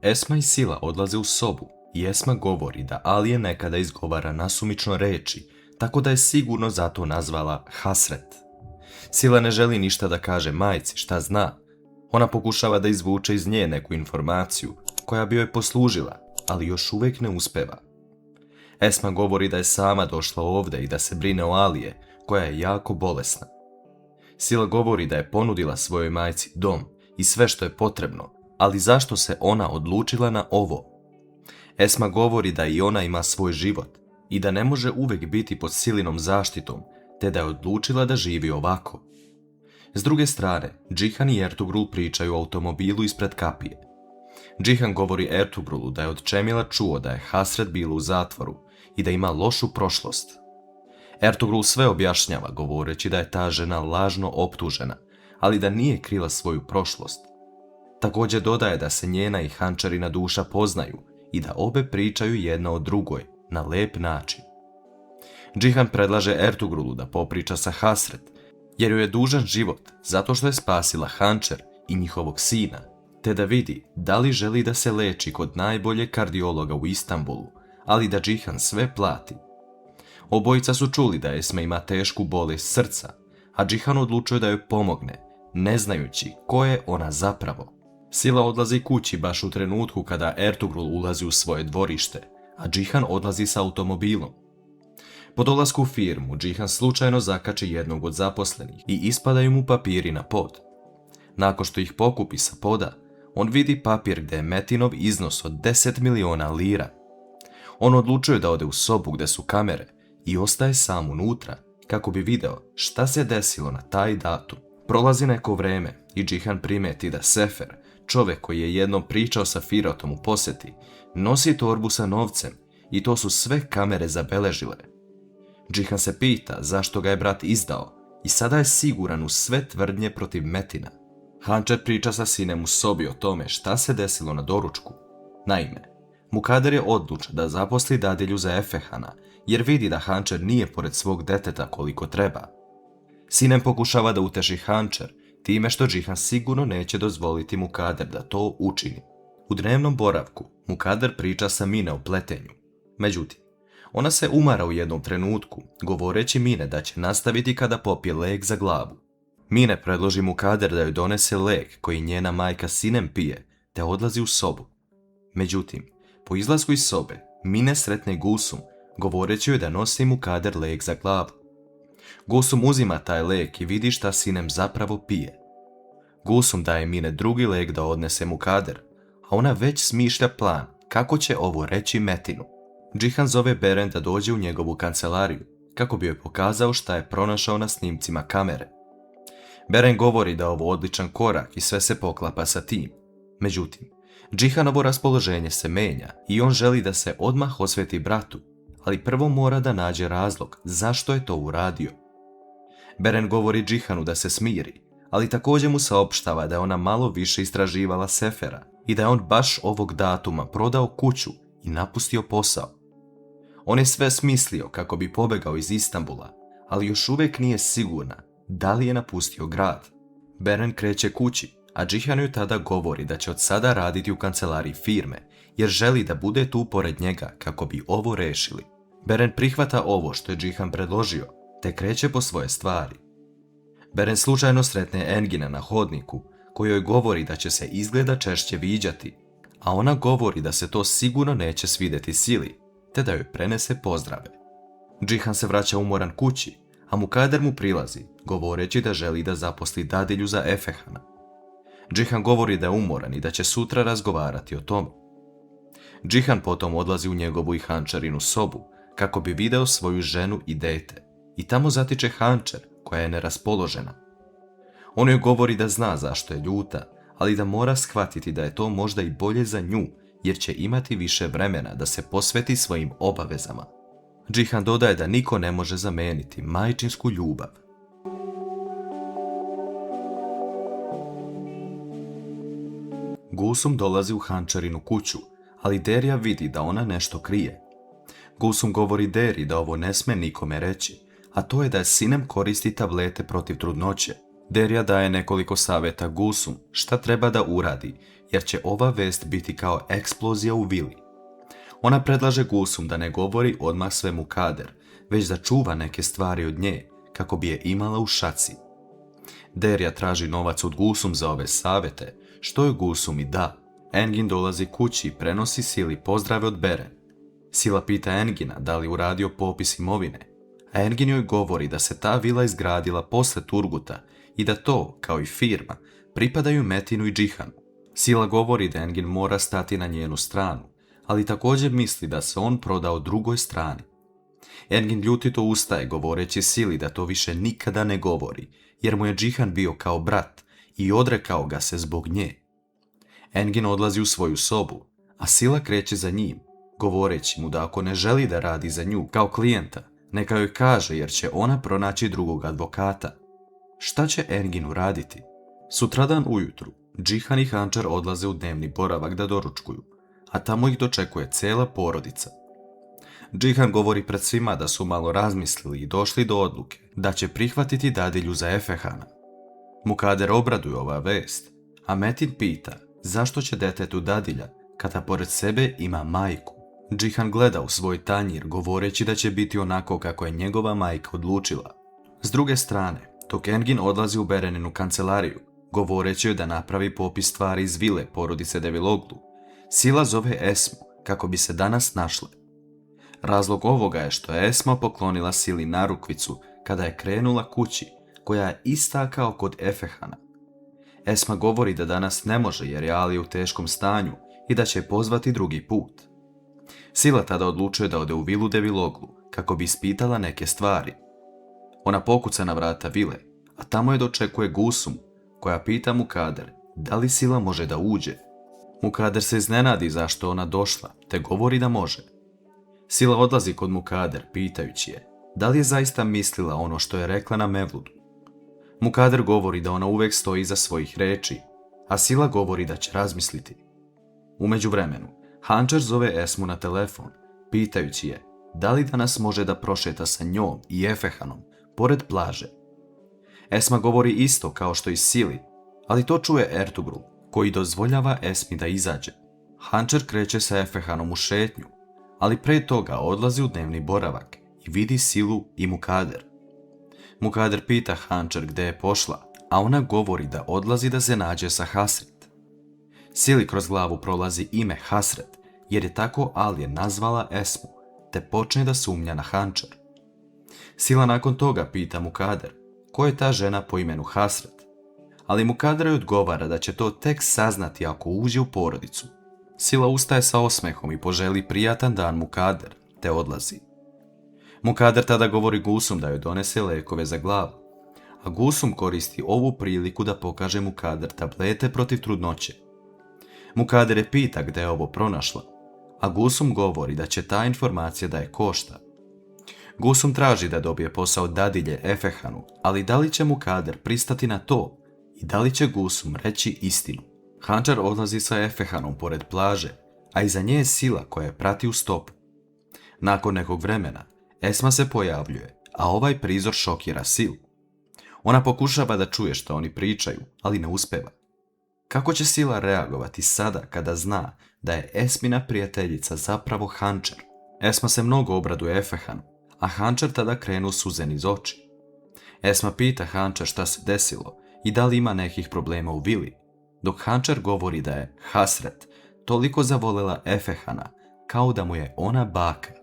Esma i Sila odlaze u sobu i Esma govori da Alije nekada izgovara nasumično reči, tako da je sigurno zato nazvala Hasret. Sila ne želi ništa da kaže majci šta zna. Ona pokušava da izvuče iz nje neku informaciju koja bi joj poslužila, ali još uvijek ne uspeva. Esma govori da je sama došla ovdje i da se brine o Alije, koja je jako bolesna. Sila govori da je ponudila svojoj majci dom i sve što je potrebno, ali zašto se ona odlučila na ovo? Esma govori da i ona ima svoj život i da ne može uvijek biti pod Silinom zaštitom, te da je odlučila da živi ovako. S druge strane, Džihan i Ertugrul pričaju o automobilu ispred kapije. Džihan govori Ertugrulu da je od Čemila čuo da je Hasret bila u zatvoru i da ima lošu prošlost. Ertugrul sve objašnjava govoreći da je ta žena lažno optužena, ali da nije krila svoju prošlost. Također dodaje da se njena i Hančarina duša poznaju i da obe pričaju jedna o drugoj na lep način. Džihan predlaže Ertugrulu da popriča sa Hasret, jer joj je dužan život zato što je spasila Hančer i njihovog sina, te da vidi da li želi da se leči kod najboljeg kardiologa u Istanbulu, ali da Džihan sve plati. Obojica su čuli da Esma ima tešku bolest srca, a Džihan odlučuje da joj pomogne, ne znajući ko je ona zapravo. Sila odlazi kući baš u trenutku kada Ertugrul ulazi u svoje dvorište, a Džihan odlazi sa automobilom. Po dolasku u firmu, Džihan slučajno zakači jednog od zaposlenih i ispadaju mu papiri na pod. Nakon što ih pokupi sa poda, on vidi papir gdje je Metinov iznos od 10 miliona lira. On odlučuje da ode u sobu gdje su kamere i ostaje sam unutra kako bi video šta se desilo na taj datum. Prolazi neko vreme i Džihan primeti da Sefer, čovjek koji je jednom pričao sa Firotom u posjeti, nosi torbu sa novcem i to su sve kamere zabeležile. Džihan se pita zašto ga je brat izdao i sada je siguran u sve tvrdnje protiv Metina. Hančer priča sa sinem u sobi o tome šta se desilo na doručku. Naime, Mukader je odlučan da zaposli dadilju za Efehana jer vidi da Hančer nije pored svog deteta koliko treba. Sinem pokušava da uteši Hančer time što Džihan sigurno neće dozvoliti Mukader da to učini. U dnevnom boravku Mukader priča sa Mine o pletenju. Međutim, ona se umara u jednom trenutku, govoreći Mine da će nastaviti kada popije lek za glavu. Mine predloži Mukader da joj donese lek koji njena majka Sinem pije, te odlazi u sobu. Međutim, po izlasku iz sobe, Mine sretne Gulsum, govoreći joj da nosi Mukader lek za glavu. Gulsum uzima taj lek i vidi šta Sinem zapravo pije. Gulsum daje Mine drugi lek da odnese Mukader, a ona već smišlja plan kako će ovo reći Metinu. Džihan zove Beren da dođe u njegovu kancelariju, kako bi joj pokazao šta je pronašao na snimcima kamere. Beren govori da je ovo odličan korak i sve se poklapa sa tim. Međutim, Džihanovo raspoloženje se menja i on želi da se odmah osveti bratu, ali prvo mora da nađe razlog zašto je to uradio. Beren govori Džihanu da se smiri, ali također mu saopštava da je ona malo više istraživala Sefera i da je on baš ovog datuma prodao kuću i napustio posao. On je sve smislio kako bi pobegao iz Istanbula, ali još uvijek nije sigurna da li je napustio grad. Beren kreće kući, a Džihan joj tada govori da će od sada raditi u kancelariji firme, jer želi da bude tu pored njega kako bi ovo rešili. Beren prihvata ovo što je Džihan predložio, te kreće po svoje stvari. Beren slučajno sretne Engina na hodniku, koji joj govori da će se izgleda češće viđati, a ona govori da se to sigurno neće svidjeti Sili, te da joj prenese pozdrave. Džihan se vraća umoran kući, a Mukader mu prilazi, govoreći da želi da zaposli dadilju za Efehana. Džihan govori da je umoran i da će sutra razgovarati o tome. Džihan potom odlazi u njegovu i Hančarinu sobu, kako bi video svoju ženu i dete, i tamo zatiče Hančer, koja je neraspoložena. On joj govori da zna zašto je ljuta, ali da mora shvatiti da je to možda i bolje za nju, jer će imati više vremena da se posveti svojim obavezama. Džihan dodaje da niko ne može zameniti majčinsku ljubav. Gulsum dolazi u Hančarinu kuću, ali Derya vidi da ona nešto krije. Gulsum govori Deri da ovo ne sme nikome reći, a to je da Sinem koristi tablete protiv trudnoće. Derya daje nekoliko savjeta Gulsum šta treba da uradi, jer će ova vest biti kao eksplozija u vili. Ona predlaže Gulsum da ne govori odmah sve Mukader, već da čuva neke stvari od nje, kako bi je imala u šaci. Derya traži novac od Gulsum za ove savjete, što joj Gulsum i da. Engin dolazi kući i prenosi Sili pozdrave od Beren. Sila pita Engina da li uradio popis imovine, a Engin joj govori da se ta vila izgradila posle Turguta i da to, kao i firma, pripadaju Metinu i Džihanu. Sila govori da Engin mora stati na njenu stranu, ali također misli da se on prodao drugoj strani. Engin ljutito ustaje govoreći Sili da to više nikada ne govori, jer mu je Džihan bio kao brat i odrekao ga se zbog nje. Engin odlazi u svoju sobu, a Sila kreće za njim, govoreći mu da ako ne želi da radi za nju kao klijenta, neka joj kaže jer će ona pronaći drugog advokata. Šta će Engin uraditi? Sutradan ujutru, Džihan i Hančar odlaze u dnevni boravak da doručkuju, a tamo ih dočekuje cela porodica. Džihan govori pred svima da su malo razmislili i došli do odluke da će prihvatiti dadilju za Efehana. Mukader obraduje ova vest, a Metin pita zašto će detetu dadilja kada pored sebe ima majku. Džihan gleda u svoj tanjir govoreći da će biti onako kako je njegova majka odlučila. S druge strane, dok Engin odlazi u Bereninu kancelariju, govoreći joj da napravi popis stvari iz vile porodice Deviloglu, Sila zove Esmu kako bi se danas našle. Razlog ovoga je što je Esma poklonila Sili narukvicu kada je krenula kući, koja je ista kao kod Efehana. Esma govori da danas ne može jer je Ali u teškom stanju i da će je pozvati drugi put. Sila tada odlučuje da ode u vilu Deviloglu kako bi ispitala neke stvari. Ona pokuca na vrata vile, a tamo je dočekuje Gulsum, koja pita Mukader da li Sila može da uđe. Mukader se iznenadi zašto ona došla, te govori da može. Sila odlazi kod Mukader pitajući je da li je zaista mislila ono što je rekla na Mevludu. Mukader govori da ona uvek stoji iza svojih reči, a Sila govori da će razmisliti. U međuvremenu, Hančar zove Esmu na telefon, pitajući je da li danas može da prošeta sa njom i Efehanom pored plaže. Esma govori isto kao što i Sili, ali to čuje Ertugrul, koji dozvoljava Esmi da izađe. Hančar kreće sa Efehanom u šetnju, ali pre toga odlazi u dnevni boravak i vidi Silu i Mukader. Mukader pita Hančar gde je pošla, a ona govori da odlazi da se nađe sa Hasret. Sili kroz glavu prolazi ime Hasret, jer je tako Alije nazvala Esmu, te počne da sumnja na Hančar. Sila nakon toga pita Mukader ko je ta žena po imenu Hasret, ali Mukader joj odgovara da će to tek saznati ako uđe u porodicu. Sila ustaje sa osmehom i poželi prijatan dan Mukader, te odlazi. Mukader tada govori Gulsum da joj donese lekove za glavu, a Gulsum koristi ovu priliku da pokaže Mukader tablete protiv trudnoće. Mukader je pita gde je ovo pronašla, a Gulsum govori da će ta informacija da je košta. Gulsum traži da dobije posao dadilje Efehanu, ali da li će Mukader pristati na to i da li će Gulsum reći istinu? Hančar odlazi sa Efehanom pored plaže, a iza nje je Sila koja je prati u stopu. Nakon nekog vremena, Esma se pojavljuje, a ovaj prizor šokira Silu. Ona pokušava da čuje što oni pričaju, ali ne uspeva. Kako će Sila reagovati sada kada zna da je Esmina prijateljica zapravo Hančar? Esma se mnogo obraduje Efehanu, a Hančar tada krenu suze niz oči. Esma pita Hančar šta se desilo i da li ima nekih problema u vili, dok Hančar govori da je Hasret toliko zavolela Efehana kao da mu je ona baka.